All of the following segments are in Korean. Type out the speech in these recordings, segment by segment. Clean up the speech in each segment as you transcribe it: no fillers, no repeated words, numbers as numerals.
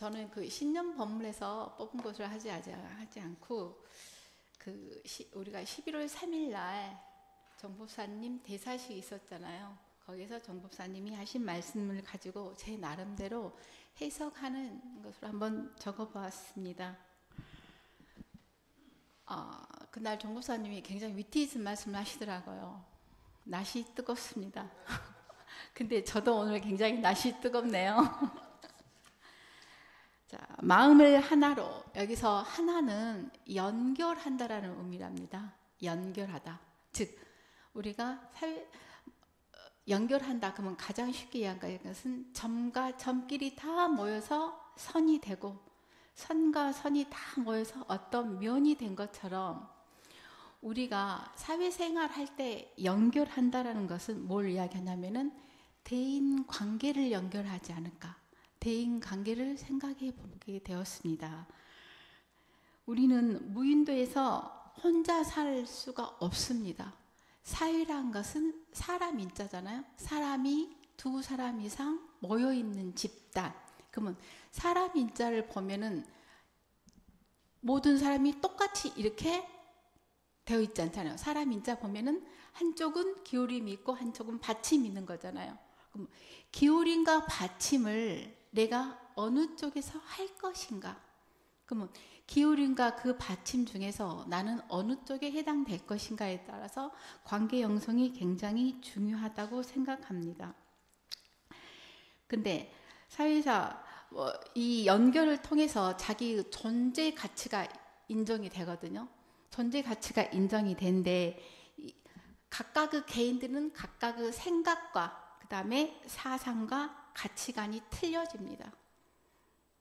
저는 그 신년 법문에서 뽑은 것을 하지 않고 우리가 11월 3일 날 정법사님 대사식이 있었잖아요. 거기서 정법사님이 하신 말씀을 가지고 제 나름대로 해석하는 것으로 한번 적어보았습니다. 그날 정법사님이 굉장히 위트 있는 말씀을 하시더라고요. 날씨 뜨겁습니다. 근데 저도 오늘 굉장히 날씨 뜨겁네요. 자, 마음을 하나로, 여기서 하나는 연결한다라는 의미랍니다. 연결하다. 즉, 우리가 연결한다 그러면 가장 쉽게 이해한 것은 점과 점끼리 다 모여서 선이 되고, 선과 선이 다 모여서 어떤 면이 된 것처럼 우리가 사회생활 할 때 연결한다라는 것은 뭘 이야기하냐면은 대인 관계를 연결하지 않을까. 대인 관계를 생각해 보게 되었습니다. 우리는 무인도에서 혼자 살 수가 없습니다. 사회란 것은 사람 인자잖아요. 사람이 두 사람 이상 모여 있는 집단. 그러면 사람 인자를 보면은 모든 사람이 똑같이 이렇게 되어 있지 않잖아요. 사람 인자 보면은 한쪽은 기울임이 있고 한쪽은 받침이 있는 거잖아요. 그럼 기울임과 받침을 내가 어느 쪽에서 할 것인가? 그러면 기울임과 그 받침 중에서 나는 어느 쪽에 해당될 것인가에 따라서 관계 형성이 굉장히 중요하다고 생각합니다. 근데 사회사 이 연결을 통해서 자기 존재 가치가 인정이 되거든요. 존재 가치가 인정이 되는데 각각의 개인들은 각각의 생각과 그 다음에 사상과 가치관이 틀려집니다.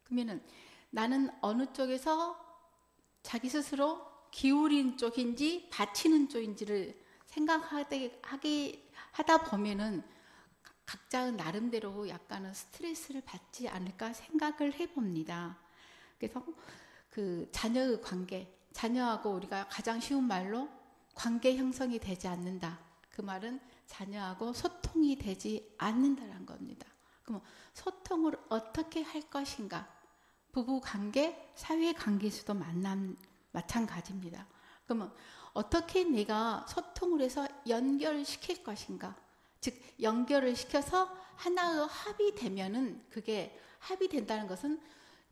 그러면은 나는 어느 쪽에서 자기 스스로 기울인 쪽인지 받치는 쪽인지를 하다 보면은 각자의 나름대로 약간은 스트레스를 받지 않을까 생각을 해봅니다. 그래서 그 자녀의 관계, 자녀하고 우리가 가장 쉬운 말로 관계 형성이 되지 않는다. 그 말은 자녀하고 소통이 되지 않는다는 겁니다. 그럼 소통을 어떻게 할 것인가? 부부 관계, 사회 관계에서도 마찬가지입니다. 그러면 어떻게 내가 소통을 해서 연결시킬 것인가? 즉 연결을 시켜서 하나의 합이 되면은 그게 합이 된다는 것은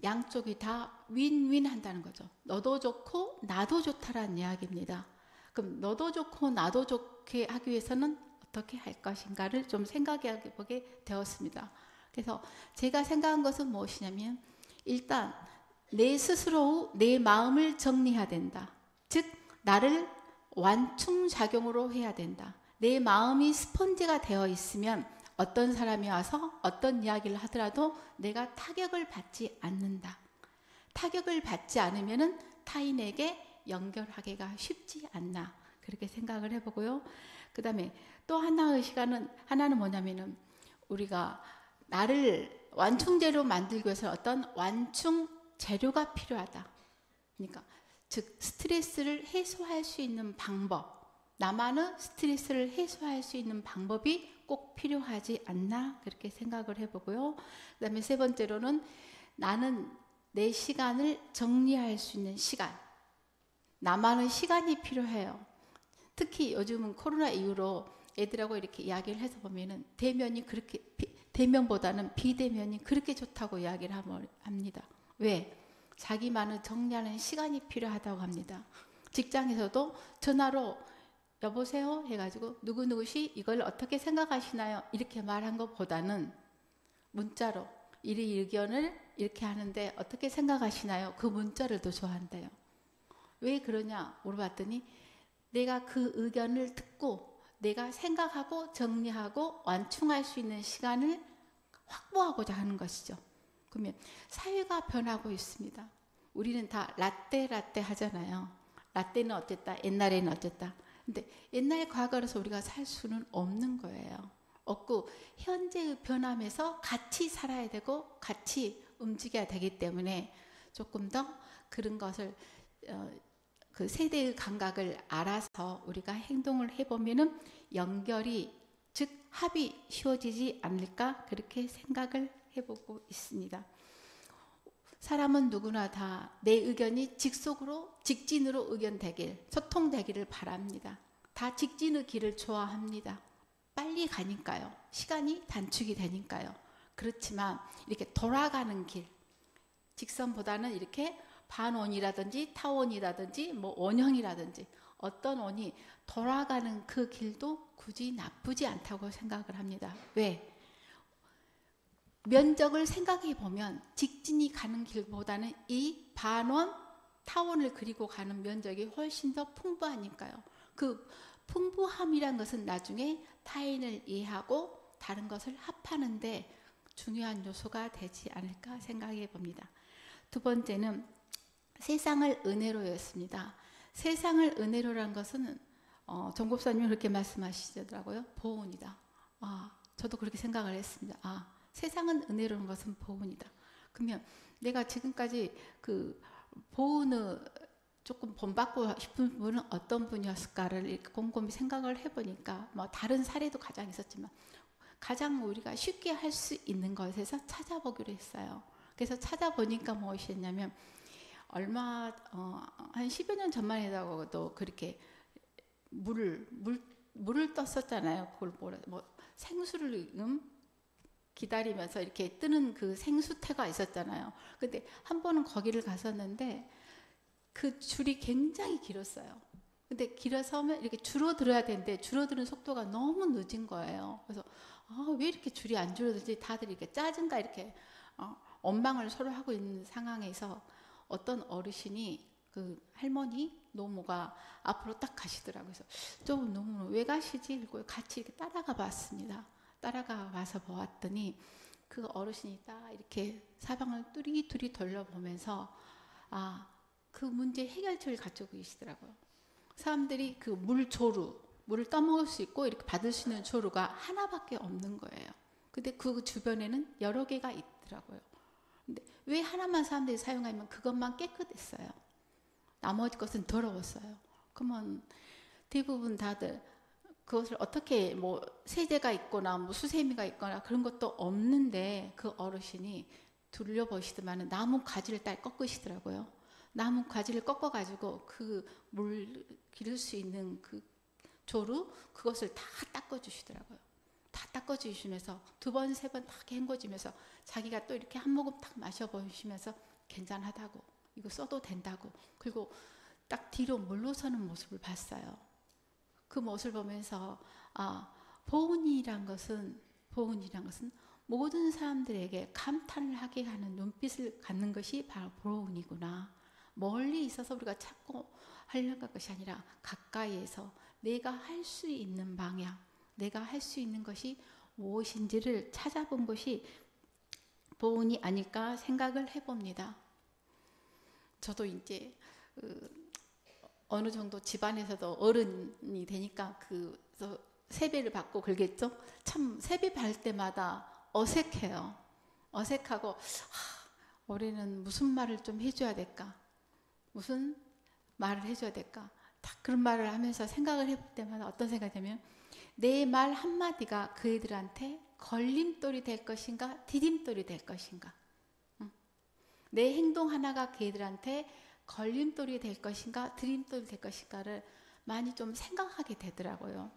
양쪽이 다 윈윈 한다는 거죠. 너도 좋고 나도 좋다라는 이야기입니다. 그럼 너도 좋고 나도 좋게 하기 위해서는 어떻게 할 것인가를 좀 생각해 보게 되었습니다. 그래서 제가 생각한 것은 무엇이냐면 일단 내 스스로 내 마음을 정리해야 된다. 즉 나를 완충작용으로 해야 된다. 내 마음이 스펀지가 되어 있으면 어떤 사람이 와서 어떤 이야기를 하더라도 내가 타격을 받지 않는다. 타격을 받지 않으면 타인에게 연결하기가 쉽지 않나 그렇게 생각을 해보고요. 그 다음에 또 하나는 뭐냐면은 우리가 나를 완충제로 만들기 위해서 어떤 완충 재료가 필요하다. 그러니까 즉 스트레스를 해소할 수 있는 방법, 나만의 스트레스를 해소할 수 있는 방법이 꼭 필요하지 않나 그렇게 생각을 해보고요. 그 다음에 세 번째로는 나는 내 시간을 정리할 수 있는 시간, 나만의 시간이 필요해요. 특히 요즘은 코로나 이후로 애들하고 이렇게 이야기를 해서 보면은 대면보다는 비대면이 그렇게 좋다고 이야기를 합니다. 왜? 자기만을 정리하는 시간이 필요하다고 합니다. 직장에서도 전화로 여보세요 해가지고 누구누구시 이걸 어떻게 생각하시나요? 이렇게 말한 것보다는 문자로 이 의견을 이렇게 하는데 어떻게 생각하시나요? 그 문자를 더 좋아한대요. 왜 그러냐 물어봤더니 내가 그 의견을 듣고 내가 생각하고 정리하고 완충할 수 있는 시간을 확보하고자 하는 것이죠. 그러면 사회가 변하고 있습니다. 우리는 다 라떼 하잖아요. 라떼는 어땠다, 옛날에는 어땠다. 근데 옛날 과거로서 우리가 살 수는 없는 거예요. 없고 현재의 변함에서 같이 살아야 되고 같이 움직여야 되기 때문에 조금 더 그런 것을 그 세대의 감각을 알아서 우리가 행동을 해보면은 연결이 즉 합이 쉬워지지 않을까 그렇게 생각을 해보고 있습니다. 사람은 누구나 다 내 의견이 직진으로 의견되길, 소통되기를 바랍니다. 다 직진의 길을 좋아합니다. 빨리 가니까요. 시간이 단축이 되니까요. 그렇지만 이렇게 돌아가는 길, 직선보다는 이렇게 반원이라든지 타원이라든지 뭐 원형이라든지 어떤 원이 돌아가는 그 길도 굳이 나쁘지 않다고 생각을 합니다. 왜? 면적을 생각해 보면 직진이 가는 길보다는 이 반원, 타원을 그리고 가는 면적이 훨씬 더 풍부하니까요. 그 풍부함이란 것은 나중에 타인을 이해하고 다른 것을 합하는데 중요한 요소가 되지 않을까 생각해 봅니다. 두 번째는 세상을 은혜로였습니다. 세상을 은혜로란 것은 정법사님이 그렇게 말씀하시더라고요. 보은이다. 저도 그렇게 생각을 했습니다. 세상은 은혜로운 것은 보은이다. 그러면 내가 지금까지 그 보은의 조금 본받고 싶은 분은 어떤 분이었을까를 이렇게 곰곰이 생각을 해보니까 뭐 다른 사례도 가장 있었지만 가장 우리가 쉽게 할 수 있는 것에서 찾아보기로 했어요. 그래서 찾아보니까 무엇이었냐면 한 10여 년 전만 해도 그렇게 물을 떴었잖아요. 그걸 생수를 기다리면서 이렇게 뜨는 그 생수태가 있었잖아요. 근데 한 번은 거기를 갔었는데 그 줄이 굉장히 길었어요. 근데 길어서면 이렇게 줄어들어야 되는데 줄어드는 속도가 너무 늦은 거예요. 그래서 왜 이렇게 줄이 안 줄어들지? 다들 이렇게 짜증가 이렇게 원망을 서로 하고 있는 상황에서 어떤 어르신이 그 할머니 노모가 앞으로 딱 가시더라고요. 그래서 좀 너무 왜 가시지? 그리고 같이 이렇게 따라가 봤습니다. 따라가 와서 보았더니 그 어르신이 딱 이렇게 사방을 뚜리뚜리 돌려보면서 그 문제 해결책을 가지고 계시더라고요. 사람들이 그 물을 떠먹을 수 있고 이렇게 받을 수 있는 조루가 하나밖에 없는 거예요. 근데 그 주변에는 여러 개가 있더라고요. 근데 왜 하나만 사람들이 사용하면 그것만 깨끗했어요. 나머지 것은 더러웠어요. 그러면 대부분 다들 그것을 어떻게 뭐 세제가 있거나 뭐 수세미가 있거나 그런 것도 없는데 그 어르신이 둘러보시더만은 나무 가지를 딱 꺾으시더라고요. 나무 가지를 꺾어가지고 그 물 기를 수 있는 그 조루 그것을 다 닦아주시더라고요. 다 닦아주시면서 두 번, 세 번 딱 헹궈주면서 자기가 또 이렇게 한 모금 딱 마셔보시면서 괜찮하다고 이거 써도 된다고 그리고 딱 뒤로 물러서는 모습을 봤어요. 그 모습을 보면서 보은이란 것은 모든 사람들에게 감탄을 하게 하는 눈빛을 갖는 것이 바로 보은이구나. 멀리 있어서 우리가 찾고 하려는 것이 아니라 가까이에서 내가 할 수 있는 방향, 내가 할 수 있는 것이 무엇인지를 찾아본 것이 보은이 아닐까 생각을 해봅니다. 저도 이제 어느 정도 집안에서도 어른이 되니까 그 세배를 받고 그러겠죠. 참 세배 받을 때마다 어색해요. 어색하고 올해는 무슨 말을 좀 해줘야 될까? 무슨 말을 해줘야 될까? 딱 그런 말을 하면서 생각을 해볼 때마다 어떤 생각이 들면 내 말 한마디가 그 애들한테 걸림돌이 될 것인가 디딤돌이 될 것인가 내 행동 하나가 그 애들한테 걸림돌이 될 것인가 디딤돌이 될 것인가를 많이 좀 생각하게 되더라고요.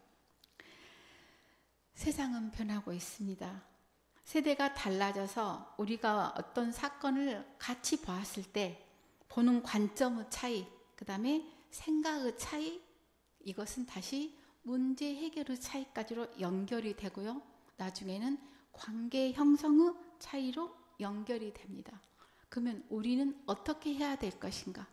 세상은 변하고 있습니다. 세대가 달라져서 우리가 어떤 사건을 같이 보았을 때 보는 관점의 차이, 그 다음에 생각의 차이, 이것은 다시 문제 해결의 차이까지로 연결이 되고요. 나중에는 관계 형성의 차이로 연결이 됩니다. 그러면 우리는 어떻게 해야 될 것인가?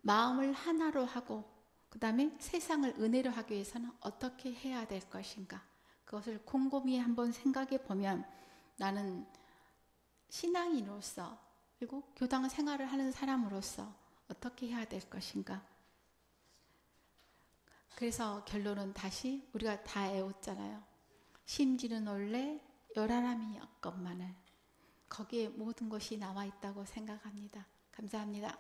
마음을 하나로 하고 그 다음에 세상을 은혜로 하기 위해서는 어떻게 해야 될 것인가? 그것을 곰곰이 한번 생각해 보면 나는 신앙인으로서 그리고 교당 생활을 하는 사람으로서 어떻게 해야 될 것인가? 그래서 결론은 다시 우리가 다 외웠잖아요. 심지는 원래 열하람이 였건만을 거기에 모든 것이 나와 있다고 생각합니다. 감사합니다.